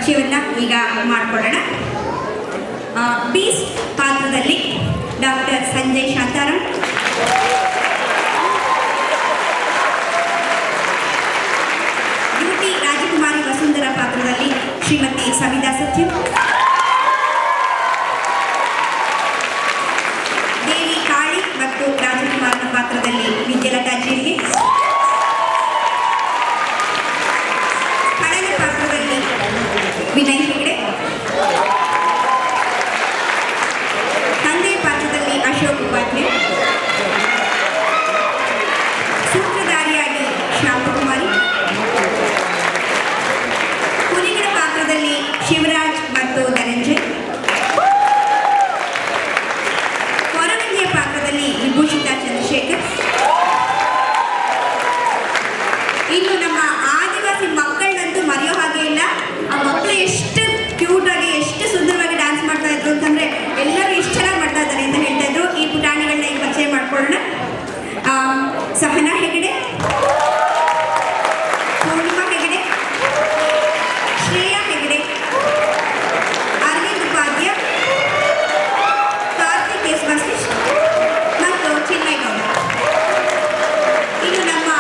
ಪರಿಚಯವನ್ನ ಈಗ ಮಾಡಿಕೊಳ್ಳೋಣ. ಬೀಸ್ಟ್ ಪಾತ್ರದಲ್ಲಿ ಡಾಕ್ಟರ್ ಸಂಜಯ್ ಶಾಂತಾರಾಮ್, ಯುವತಿ ರಾಜಕುಮಾರಿ ವಸುಂಧರ ಪಾತ್ರದಲ್ಲಿ ಶ್ರೀಮತಿ ಸವಿತಾ ಸತ್ಯಂ, ದೇವಿ ಕಾಳಿ ಮತ್ತು ರಾಜಕುಮಾರನ ಪಾತ್ರದಲ್ಲಿ ವಿದ್ಯಾಲತಾ ಜೀರಿಗೆ, ಕಡಲ ಪಾತ್ರದಲ್ಲಿ ವಿನಯ್ ಹೆಗ್ಡೆ, ತಂದೆ ಪಾತ್ರದಲ್ಲಿ ಅಶೋಕ್ ಉಪಾಧ್ಯಾಯ, ಸೂತ್ರಧಾರಿಯಾಗಿ ಶಾಂತಕುಮಾರಿ, ಹುಲಿಗಳ ಪಾತ್ರದಲ್ಲಿ ಶಿವರಾಜ್ ಮತ್ತು ಧನಂಜಯ್, ಹೊರವಂಜಿಯ ಪಾತ್ರದಲ್ಲಿ ವಿಭೂಷಿತಾ ಚಂದ್ರಶೇಖರ್. ಇನ್ನು ನಮ್ಮ ಆದಿವಾಸಿ ಮಕ್ಕಳನ್ನಂತೂ ಮರೆಯೋ ಹಾಗೆ ಇಲ್ಲ. ಆ ಮಕ್ಕಳು ಎಷ್ಟು ಕ್ಯೂಟ್ ಆಗಿ ಎಷ್ಟು ಸುಂದರವಾಗಿ ಡ್ಯಾನ್ಸ್ ಮಾಡ್ತಾ ಇದ್ರು ಅಂತಂದ್ರೆ ಎಲ್ಲರೂ ಎಷ್ಟು ಚೆನ್ನಾಗಿ ಮಾಡ್ತಾ ಇದ್ದಾರೆ ಅಂತ ಹೇಳ್ತಾ ಇದ್ರು. ಈ ಪುಟಾಣಿಗಳನ್ನ ಈಗ ಪರಿಚಯ ಮಾಡ್ಕೊಳ್ಳೋಣ. ಸಹನಾ ಹೆಗಡೆ, ಪೂರ್ಣಿಮಾ ಹೆಗಡೆ, ಶ್ರೇಯಾ ಹೆಗಡೆ, ಅರವಿಂದ್ ಉಪಾಧ್ಯ, ಕಾರ್ತಿಕ್ ಎಸ್ ವಸಿಷ್ಠ್ ಮತ್ತು ಚಿನ್ಮಯ್ ಗೌಡ. ಇನ್ನು ನಮ್ಮ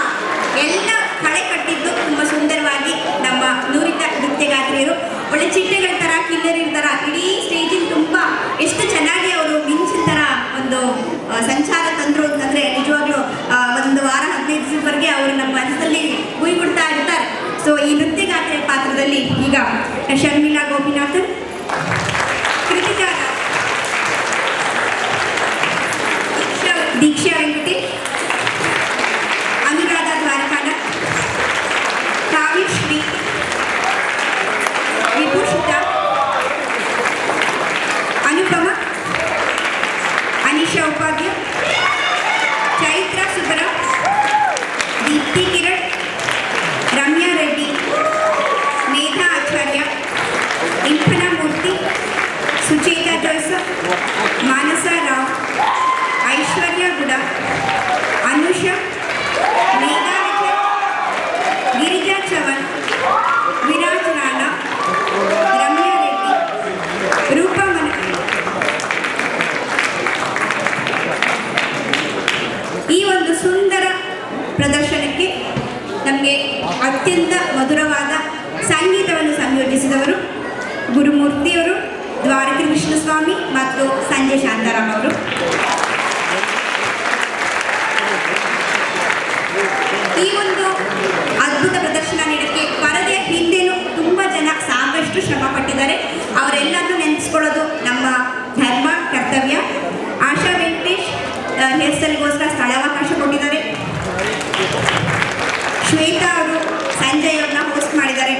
ಎಲ್ಲ ಕಳೆ ಕಟ್ಟಿದ್ದು ತುಂಬ ಸುಂದರವಾಗಿ ನಮ್ಮ ನುರಿತ ನೃತ್ಯಗಾತ್ರಿಯರು, ಒಳ್ಳೆ ಚಿಟ್ಟೆಗಳ ಥರ ಕಿನ್ನರಿನ ಥರ ಇಡೀ ಸ್ಟೇಜಿನ ತುಂಬ ಎಷ್ಟು ಚೆನ್ನಾಗಿ ಅವರು ಮಿಂಚಿನ ಥರ ಒಂದು ಸಂಚಾರ ತಂದ್ರು ಅಂತಂದರೆ ನಿಜವಾಗ್ಲೂ ಒಂದು ವಾರ 15 ದಿವಸದವರೆಗೆ ಅವರು ನಮ್ಮ ಮನಸ್ಸಲ್ಲಿ ಗುಯ್ಗುಡ್ತಾ ಇರ್ತಾರೆ. ಸೊ ಈ ನೃತ್ಯಗಾತ್ರಿಯ ಪಾತ್ರದಲ್ಲಿ ಈಗ ಶರ್ಮಿಳಾ ಗೋಪಿನಾಥನ್, ಕೃತಿಕಾ ದೀಕ್ಷಾ ವೆಂಕಟೇಶ್, ಅನುರಾಧ ದ್ವಾರಕಾನಾಥ್, ಕಾವ್ಯಶ್ರೀ, ವಿಭೂಷಿತಾ, ಅನುಪಮ, ಅನಿಶಾ ಉಪಾಧ್ಯ, ಚೈತ್ರ ಸುಬ್ರ, ದೀಪ್ತಿ ಕಿರಣ್, ರಮ್ಯಾ ರೆಡ್ಡಿ, ಮೇಧಾ ಆಚಾರ್ಯ, ಇಂಫನಾ ಮೂರ್ತಿ, ಸುಚೇತಾ ಜೋಸಫ್, ಮಾನಸ ರಾವ್, ಐಶ್ವರ್ಯ ಗುಡ, ಅನುಷಾ, ಮೇಘಾ ವಿಜಯ್, ಗಿರಿಜಾ ಚವನ್, ವಿರಾಜ್ ರಾಣಾ, ರಮ್ಯಾ ರೆಡ್ಡಿ, ರೂಪಾ ಮನ. ಈ ಒಂದು ಸುಂದರ ಪ್ರದರ್ಶನಕ್ಕೆ ನಮಗೆ ಅತ್ಯಂತ ಮಧುರವಾದ ಸಂಗೀತವನ್ನು ಸಂಯೋಜಿಸಿದವರು ಗುರುಮೂರ್ತಿಯವರು, ದ್ವಾರಕಿ ಕೃಷ್ಣಸ್ವಾಮಿ ಮತ್ತು ಸಂಜಯ್ ಶಾಂತಾರಾಮ್ ಅವರು. ಈ ಒಂದು ಅದ್ಭುತ ಪ್ರದರ್ಶನ ನೀಡಕ್ಕೆ ಪರದೆಯ ಹಿಂದೆನೂ ತುಂಬ ಜನ ಸಾಕಷ್ಟು ಶ್ರಮ ಪಟ್ಟಿದ್ದಾರೆ. ಅವರೆಲ್ಲರನ್ನೂ ನೆನೆಸ್ಕೊಳ್ಳೋದು ನಮ್ಮ ಧರ್ಮ ಕರ್ತವ್ಯ. ಆಶಾ ವೆಂಕಟೇಶ್ ಹೇರ್ಸ್ಟೈಲ್ಗೋಸ್ಕರ ಸ್ಥಳಾವಕಾಶ ಕೊಟ್ಟಿದ್ದಾರೆ. ಶ್ವೇತಾ ಅವರು ಸಂಜಯ್ ಅವ್ರನ್ನ ಹೋಸ್ಟ್ ಮಾಡಿದ್ದಾರೆ.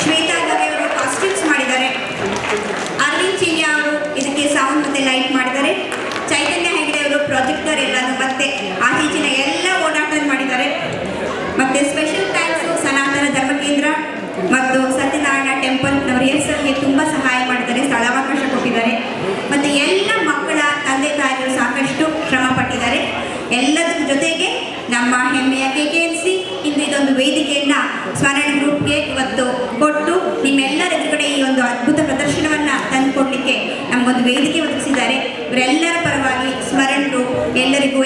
ಶ್ವೇತಾ ದವೆ ಅವರು ಕಾಸ್ಟ್ಯೂಮ್ಸ್ ಮಾಡಿದ್ದಾರೆ. ಅರವಿಂದ್ ಚಿನ್ಯಾ ಅವರು ಇದಕ್ಕೆ ಸೌಂಡ್ ಮತ್ತು ಲೈಟ್ ಮಾಡಿದ್ದಾರೆ. ಚೈತನ್ಯ ಹೆಗಡೆ ಅವರು ಪ್ರಾಜೆಕ್ಟರ್ ಎಲ್ಲಾನು ಮತ್ತೆ ಆಚೀಚಿನ ಎಲ್ಲ ಓಡಾಟ ಮಾಡಿದ್ದಾರೆ. ಮತ್ತು ಸ್ಪೆಷಲ್ ಥ್ಯಾಂಕ್ಸು ಸನಾತನ ಧರ್ಮ ಕೇಂದ್ರ ಮತ್ತು ಸತ್ಯನಾರಾಯಣ ಟೆಂಪಲ್ ನಮ್ಮ ರಿಹರ್ಸಲ್ಗೆ ತುಂಬ ಸಹಾಯ ಮಾಡಿದ್ದಾರೆ, ಸ್ಥಳಾವಕಾಶ ಕೊಟ್ಟಿದ್ದಾರೆ. ಮತ್ತು ಎಲ್ಲ ಮಕ್ಕಳ ತಂದೆ ತಾಯಿಗಳು ಸಾಕಷ್ಟು ಶ್ರಮ ಪಟ್ಟಿದ್ದಾರೆ. ಎಲ್ಲದರ ಜೊತೆಗೆ ನಮ್ಮ ಹೆಮ್ಮೆಯ KKNC ಇಂದು ಇದೊಂದು ವೇದಿಕೆಯನ್ನು ಸ್ವರ್ಣ ಗ್ರೂಪ್ಗೆ ಇವತ್ತು ಕೊಟ್ಟು ನಿಮ್ಮೆಲ್ಲರ ಎದುರುಗಡೆ ಈ ಒಂದು ಅದ್ಭುತ ಪ್ರದರ್ಶನವನ್ನು ತಂದುಕೊಡ್ಲಿಕ್ಕೆ ನಮಗೊಂದು ವೇದಿಕೆ ಒದಗಿಸಿದ್ದಾರೆ. ಇವರೆಲ್ಲರ ಪರವಾಗಿ ಸ್ವರ್ಣ ಗ್ರೂಪ್ ಎಲ್ಲರಿಗೂ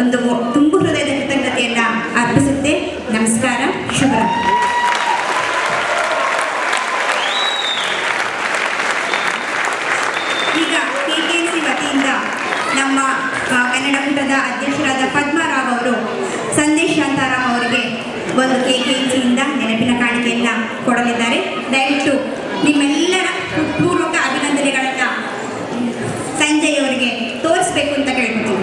ಒಂದು ತುಂಬು ಹೃದಯದ ಕೃತಜ್ಞತೆಯನ್ನು ಅರ್ಪಿಸುತ್ತೆ. ನಮಸ್ಕಾರ, ಶುಭರಾತ್ರಿ. ಈಗ KKNC ವತಿಯಿಂದ ನಮ್ಮ ಕನ್ನಡ ಪುಟದ ಅಧ್ಯಕ್ಷರಾದ ಪದ್ಮರಾವ್ ಅವರು ಸಂದೇಶ್ ಶಾಂತಾರಾಮ್ ಅವರಿಗೆ ಒಂದು KKNCಯಿಂದ ನೆನಪಿನ ಕಾಣಿಕೆಯನ್ನು ಕೊಡಲಿದ್ದಾರೆ. ದಯವಿಟ್ಟು ನಿಮ್ಮೆಲ್ಲರ ಪೂರ್ವಕ ಅಭಿನಂದನೆಗಳನ್ನು ಸಂಜಯ್ ಅವರಿಗೆ ತೋರಿಸ್ಬೇಕು ಅಂತ ಕೇಳ್ಕೊತೀವಿ.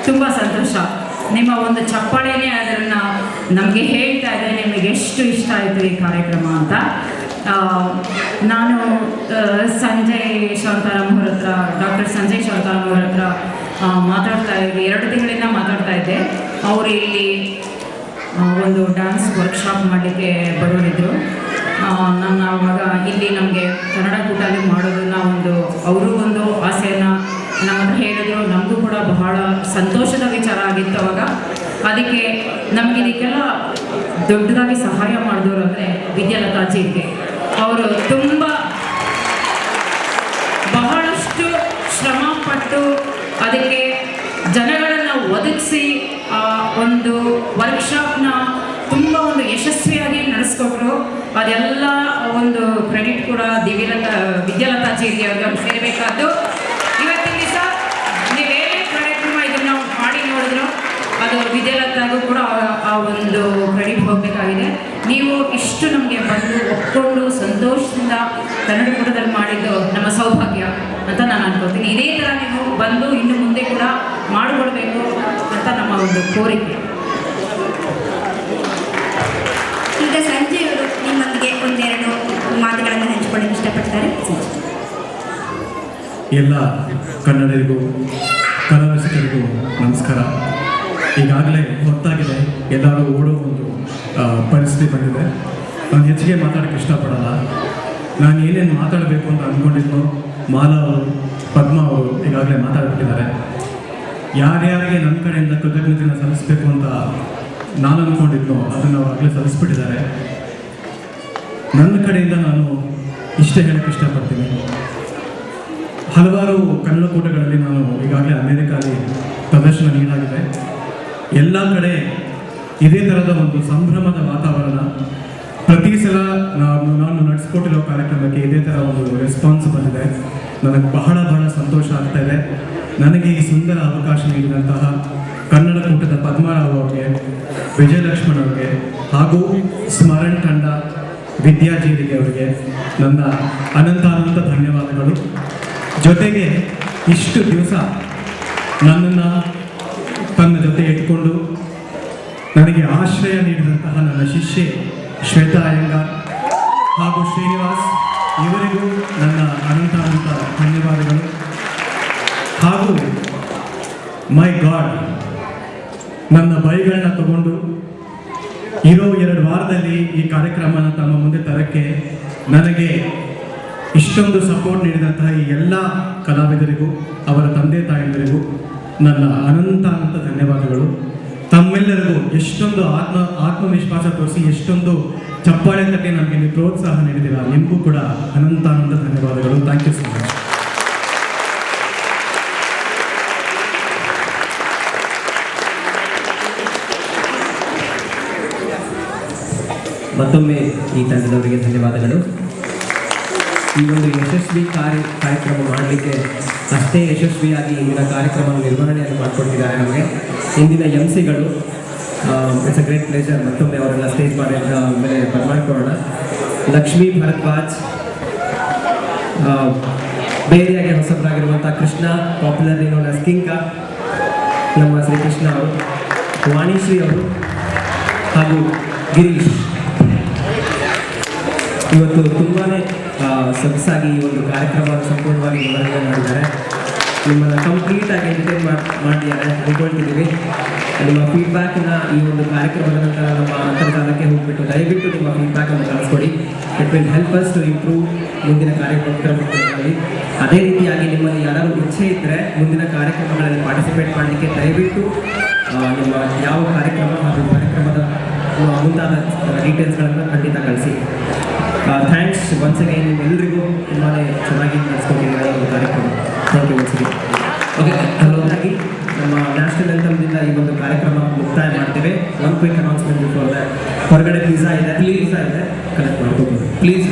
ತುಂಬ ಸಂತೋಷ. ನಿಮ್ಮ ಒಂದು ಚಪ್ಪಾಳೆನೇ ಅದನ್ನು ನಮಗೆ ಹೇಳ್ತಾ ಇದೆ ನಿಮಗೆ ಎಷ್ಟು ಇಷ್ಟ ಆಯಿತು ಈ ಕಾರ್ಯಕ್ರಮ ಅಂತ. ನಾನು ಸಂಜಯ್ ಶಾಂತಾರಾಮ್ ಅವ್ರ ಹತ್ರ ಡಾಕ್ಟರ್ ಸಂಜಯ್ ಶಾಂತಾರಾಮ್ ಅವ್ರ ಹತ್ರ ಮಾತಾಡ್ತಾ ಇದ್ದೆ, 2 ತಿಂಗಳಿಂದ ಮಾತಾಡ್ತಾ ಇದ್ದೆ. ಅವರು ಇಲ್ಲಿ ಒಂದು ಡ್ಯಾನ್ಸ್ ವರ್ಕ್ಶಾಪ್ ಮಾಡಲಿಕ್ಕೆ ಬರೋರಿದ್ದರು. ನಾನು ಆವಾಗ ಇಲ್ಲಿ ನಮಗೆ ಕನ್ನಡ ಕೂಟಲ್ಲಿ ಮಾಡೋದನ್ನ ಅವರು ಒಂದು ಆಸೆಯನ್ನು ನಮ್ಮ ಹತ್ರ ಹೇಳಿದ್ರು. ನಮಗೂ ಕೂಡ ಬಹಳ ಸಂತೋಷದ ವಿಚಾರ ಆಗಿತ್ತು ಅವಾಗ. ಅದಕ್ಕೆ ನಮಗೆ ಇದಕ್ಕೆಲ್ಲ ದೊಡ್ಡದಾಗಿ ಸಹಾಯ ಮಾಡಿದವರು ಅಂದರೆ ವಿದ್ಯಾಲತಾ ಜೀಕೆ. ಅವರು ತುಂಬ ಬಹಳಷ್ಟು ಶ್ರಮಪಟ್ಟು ಅದಕ್ಕೆ ಜನಗಳನ್ನು ಒದಗಿಸಿ ಒಂದು ವರ್ಕ್ಶಾಪ್ನ ತುಂಬ ಯಶಸ್ವಿಯಾಗಿ ನಡೆಸ್ಕೊಟ್ರು. ಅದೆಲ್ಲ ಒಂದು ಕ್ರೆಡಿಟ್ ಕೂಡ ವಿದ್ಯಾಲತಾ ಜೀಕೆ ಅವ್ರಿಗೆ ಸೇರಬೇಕಾದ್ದು. ಇವತ್ತಿನ ದಿವಸ ನೀವೇನೇ ಕಾರ್ಯಕ್ರಮ ಇದನ್ನು ನಾವು ಮಾಡಿ ನೋಡಿದ್ರು ಅದು ವಿದ್ಯಾಲತಾಗೂ ಕೂಡ ಆ ಒಂದು ಕ್ರೆಡಿಟ್ ಹೋಗಬೇಕಾಗಿದೆ. ನೀವು ಇಷ್ಟು ನಮಗೆ ಬಂದು ಒಪ್ಕೊಂಡು ಸಂತೋಷದಿಂದ ಕನ್ನಡ ಕೂಟದಲ್ಲಿ ಮಾಡಿದ್ದು ನಮ್ಮ ಸೌಭಾಗ್ಯ ಅಂತ ನಾನು ಅನ್ಕೋತೀನಿ. ಇದೇ ಥರ ನೀವು ಬಂದು ಇನ್ನು ಮುಂದೆ ಕೂಡ ಮಾಡಿಕೊಡ್ಬೇಕು ಅಂತ ನಮ್ಮ ಒಂದು ಕೋರಿಕೆ. ಈಗ ಸಂಜಯ್ ಅವರು ನಿಮ್ಮೊಂದಿಗೆ 1-2 ಮಾತುಗಳನ್ನು ಹಂಚಿಕೊಳ್ಳಲು ಇಷ್ಟಪಡ್ತಾರೆ. ಎಲ್ಲ ಕನ್ನಡಿಗರಿಗೂ ಕನ್ನಡ ರಸಿಕರಿಗೂ ನಮಸ್ಕಾರ. ಈಗಾಗಲೇ ಹೊತ್ತಾಗಿದೆ, ಎಲ್ಲರೂ ಓಡೋ ಒಂದು ಪರಿಸ್ಥಿತಿ ಬಂದಿದೆ. ನಾನು ಹೆಚ್ಚಿಗೆ ಮಾತಾಡೋಕ್ಕೆ ಇಷ್ಟಪಡಲ್ಲ. ನಾನು ಏನೇನು ಮಾತಾಡಬೇಕು ಅಂತ ಅಂದ್ಕೊಂಡಿದ್ದು ಮಾಲಾ ಅವರು, ಪದ್ಮಾ ಅವರು ಈಗಾಗಲೇ ಮಾತಾಡ್ಬಿಟ್ಟಿದ್ದಾರೆ. ಯಾರ್ಯಾರಿಗೆ ನನ್ನ ಕಡೆಯಿಂದ ಕೃತಜ್ಞತೆಯನ್ನು ಸಲ್ಲಿಸಬೇಕು ಅಂತ ನಾನು ಅಂದ್ಕೊಂಡಿದ್ನೋ ಅದನ್ನು ಅವರು ಆಗಲೇ ಸಲ್ಲಿಸ್ಬಿಟ್ಟಿದ್ದಾರೆ. ನನ್ನ ಕಡೆಯಿಂದ ನಾನು ಇಷ್ಟೇ ಹೇಳೋಕ್ಕೆ ಇಷ್ಟಪಡ್ತೀನಿ. ಹಲವಾರು ಕನ್ನಡ ಕೂಟಗಳಲ್ಲಿ ನಾನು ಈಗಾಗಲೇ ಅಮೇರಿಕಾದಲ್ಲಿ ಪ್ರದರ್ಶನ ನೀಡಲಾಗಿದೆ. ಎಲ್ಲ ಕಡೆ ಇದೇ ಥರದ ಒಂದು ಸಂಭ್ರಮದ ವಾತಾವರಣ. ಪ್ರತಿ ಸಲ ನಾನು ನಡೆಸ್ಕೊಟ್ಟಿರೋ ಕಾರ್ಯಕ್ರಮಕ್ಕೆ ಇದೇ ಥರ ಒಂದು ರೆಸ್ಪಾನ್ಸ್ ಬಂದಿದೆ. ನನಗೆ ಬಹಳ ಸಂತೋಷ ಆಗ್ತಾ ಇದೆ. ನನಗೆ ಈ ಸುಂದರ ಅವಕಾಶ ನೀಡಿದಂತಹ ಕನ್ನಡ ಕೂಟದ ಪದ್ಮರಾವ್ ಅವರಿಗೆ, ವಿಜಯಲಕ್ಷ್ಮಣ್ ಅವರಿಗೆ ಹಾಗೂ ಸ್ಮರಣ್ ತಂಡ ವಿದ್ಯಾಜೀರಿಗೆ ಅವರಿಗೆ ನನ್ನ ಅನಂತ ಧನ್ಯವಾದಗಳು. ಜೊತೆಗೆ ಇಷ್ಟು ದಿವಸ ನನ್ನನ್ನು ತನ್ನ ಜೊತೆ ಇಟ್ಕೊಂಡು ನನಗೆ ಆಶ್ರಯ ನೀಡಿದಂತಹ ನನ್ನ ಶಿಷ್ಯೆ ಶ್ವೇತಾ ಅಯ್ಯಂಗಾರ್ ಹಾಗೂ ಶ್ರೀನಿವಾಸ್, ಇವರಿಗೂ ನನ್ನ ಅನಂತ ಧನ್ಯವಾದಗಳು. ಹಾಗೂ ಮೈ ಗಾಡ್, ನನ್ನ ಬೈಗಳನ್ನ ತಗೊಂಡು ಇರೋ 2 ವಾರದಲ್ಲಿ ಈ ಕಾರ್ಯಕ್ರಮನ ತಮ್ಮ ಮುಂದೆ ತರಕ್ಕೆ ನನಗೆ ಇಷ್ಟೊಂದು ಸಪೋರ್ಟ್ ನೀಡಿದಂತಹ ಈ ಎಲ್ಲ ಕಲಾವಿದರಿಗೂ ಅವರ ತಂದೆ ತಾಯಿಯರಿಗೂ ನನ್ನ ಅನಂತ ಧನ್ಯವಾದಗಳು. ತಮ್ಮೆಲ್ಲರಿಗೂ ಎಷ್ಟೊಂದು ಆತ್ಮವಿಶ್ವಾಸ ತೋರಿಸಿ ಎಷ್ಟೊಂದು ಚಪ್ಪಾಳೆ ತಟ್ಟೆ ನಮಗೆ ನೀವು ಪ್ರೋತ್ಸಾಹ ನೀಡಿದ್ದೀರಾ. ನಿಮಗೂ ಕೂಡ ಅನಂತ ಧನ್ಯವಾದಗಳು. Thank you so much. ಮತ್ತೊಮ್ಮೆ ಈ ತಂಡದವರಿಗೆ ಧನ್ಯವಾದಗಳು. ಈ ಒಂದು ಯಶಸ್ವಿ ಕಾರ್ಯಕ್ರಮ ಮಾಡಲಿಕ್ಕೆ ಅಷ್ಟೇ ಯಶಸ್ವಿಯಾಗಿ ಇಂದಿನ ಕಾರ್ಯಕ್ರಮ ನಿರ್ವಹಣೆಯನ್ನು ಮಾಡಿಕೊಟ್ಟಿದ್ದಾರೆ ನಮಗೆ ಇಂದಿನ MC-ಗಳು. It's a great pleasure. ಮತ್ತೊಮ್ಮೆ ಅವರೆಲ್ಲ ಸ್ಟೇಜ್ ಮೇಲೆ ಬರ್ಮಾಡ್ಕೊಳ್ಳೋಣ. ಲಕ್ಷ್ಮೀ ಭರದ್ವಾಜ್, ಬೇರೆಯಾಗಿ ಹೊಸಬರಾಗಿರುವಂಥ Krishna, popular known as Kinka, ನಮ್ಮ ಶ್ರೀಕೃಷ್ಣ ಅವರು, ವಾಣಿಶ್ರೀ ಅವರು ಹಾಗೂ ಗಿರೀಶ್ ಇವತ್ತು ತುಂಬಾ ಸೊಗಸಾಗಿ ಈ ಒಂದು ಕಾರ್ಯಕ್ರಮವನ್ನು ಸಂಪೂರ್ಣವಾಗಿ ನಿರ್ವಹಣೆ ಮಾಡಿದ್ದಾರೆ. ನಿಮ್ಮನ್ನು ಕಂಪ್ಲೀಟಾಗಿ ಎಂಟರ್ಟೈನ್ ಮಾಡಿದ್ದಾರೆ ಅಂದ್ಕೊಳ್ತಿದ್ದೀವಿ. ನಿಮ್ಮ ಫೀಡ್ಬ್ಯಾಕನ್ನು ಈ ಒಂದು ಕಾರ್ಯಕ್ರಮದ ನಂತರ ನಮ್ಮ ಅಂತರ್ಜಾಲಕ್ಕೆ ಹೋಗ್ಬಿಟ್ಟು ದಯವಿಟ್ಟು ನಿಮ್ಮ ಫೀಡ್ಬ್ಯಾಕನ್ನು ಕಳಿಸ್ಕೊಡಿ. It will help us to improve ಮುಂದಿನ ಕಾರ್ಯಕ್ರಮಗಳಲ್ಲಿ. ಅದೇ ರೀತಿಯಾಗಿ ನಿಮ್ಮಲ್ಲಿ ಯಾರಾದರೂ ಇಚ್ಛೆ ಇದ್ದರೆ ಮುಂದಿನ ಕಾರ್ಯಕ್ರಮಗಳಲ್ಲಿ ಪಾರ್ಟಿಸಿಪೇಟ್ ಮಾಡಲಿಕ್ಕೆ ದಯವಿಟ್ಟು ನಿಮ್ಮ ಯಾವ ಕಾರ್ಯಕ್ರಮ ಹಾಗೂ ಕಾರ್ಯಕ್ರಮದ ಮುಂತಾದ ಡೀಟೇಲ್ಸ್ಗಳನ್ನು ಖಂಡಿತ ಕಳಿಸಿ. Thanks once again. ನಿಮ್ಮೆಲ್ಲರಿಗೂ ತುಂಬಾ ಚೆನ್ನಾಗಿ ನಡೆಸ್ಕೊಂಡಿದ್ದಾರೆ ಈ ಒಂದು ಕಾರ್ಯಕ್ರಮ. Thank you once again. Okay, ಹಾಗಾಗಿ ನಮ್ಮ ನ್ಯಾಷನಲ್ ಎಂಥಮ್ದಿಂದ ಈ ಒಂದು ಕಾರ್ಯಕ್ರಮ ಮುಕ್ತಾಯ ಮಾಡ್ತೇವೆ. One quick announcement before that. ಹೊರಗಡೆ ಪಿಜ್ಜಾ ಇದೆ, ಕಲೆಕ್ಟ್ ಮಾಡ್ಕೋಬೋದು ಪ್ಲೀಸ್.